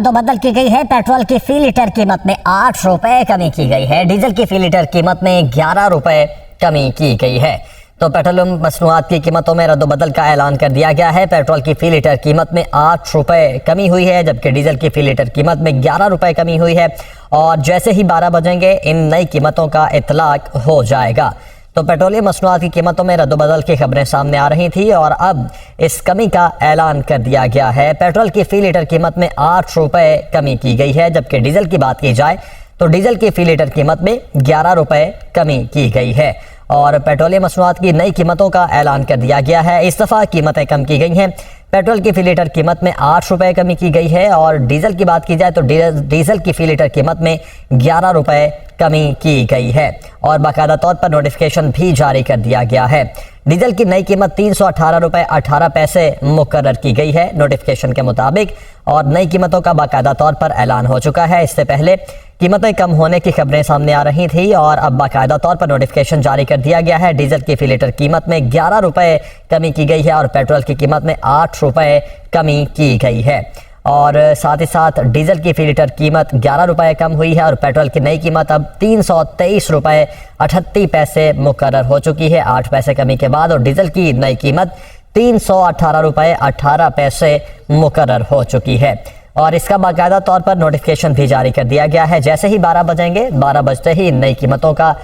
रद्दोबदल की गई है। पेट्रोल की फी लीटर कीमत में 8 रुपए कमी की गई है। डीजल की फी लीटर कीमत में 11 रुपए कमी की गई है। तो पेट्रोलियम मसनूआत की कीमतों में रद्दोबदल का ऐलान कर दिया गया है। पेट्रोल की फी लीटर कीमत में 8 रुपए कमी हुई है, जबकि डीजल की फी लीटर कीमत में 11 रुपए कमी हुई है। और जैसे ही 12 बजेंगे इन नई कीमतों का इतलाक हो जाएगा। तो पेट्रोलियम मसनूआत की कीमतों में रद्दोबदल की खबरें सामने आ रही थी और अब इस कमी का ऐलान कर दिया गया है। पेट्रोल की फी लीटर कीमत में 8 रुपए कमी की गई है, जबकि डीजल की बात की जाए तो डीजल की फी लीटर कीमत में 11 रुपए कमी की गई है। और पेट्रोलियम मसनूआत की नई कीमतों का ऐलान कर दिया गया है। इस दफ़ा कीमतें कम की गई हैं। पेट्रोल की फी लीटर कीमत में 8 रुपए कमी की गई है और डीजल की बात की जाए तो डीजल की फी लीटर कीमत में 11 रुपए कमी की गई है और बाकायदा तौर पर नोटिफिकेशन भी जारी कर दिया गया है। डीजल की नई कीमत 318 रुपए 18 पैसे मुकर्रर की गई है नोटिफिकेशन के मुताबिक, और नई कीमतों का बाकायदा तौर पर ऐलान हो चुका है। इससे पहले कीमतें कम होने की खबरें सामने आ रही थी और अब बाकायदा तौर पर नोटिफिकेशन जारी कर दिया गया है। डीजल की फी लीटर कीमत में 11 रुपए कमी की गई है और पेट्रोल की कीमत में 8 रुपए कमी की गई है। और साथ ही साथ डीजल की फी लीटर कीमत 11 रुपए कम हुई है और पेट्रोल की नई कीमत अब 323 रुपए 38 पैसे मुकर्रर हो चुकी है 8 पैसे कमी के बाद, और डीजल की नई कीमत 318 रुपए 18 पैसे मुकर्रर हो चुकी है। और इसका बाकायदा तौर पर नोटिफिकेशन भी जारी कर दिया गया है। जैसे ही 12 बजेंगे, 12 बजते ही नई कीमतों का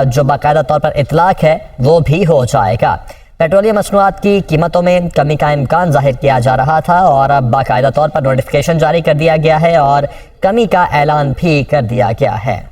जो बाकायदा तौर पर इतलाक है वो भी हो जाएगा। पेट्रोलियम मसनूआत की कीमतों में कमी का इम्कान जाहिर किया जा रहा था और अब बाकायदा तौर पर नोटिफिकेशन जारी कर दिया गया है और कमी का ऐलान भी कर दिया गया है।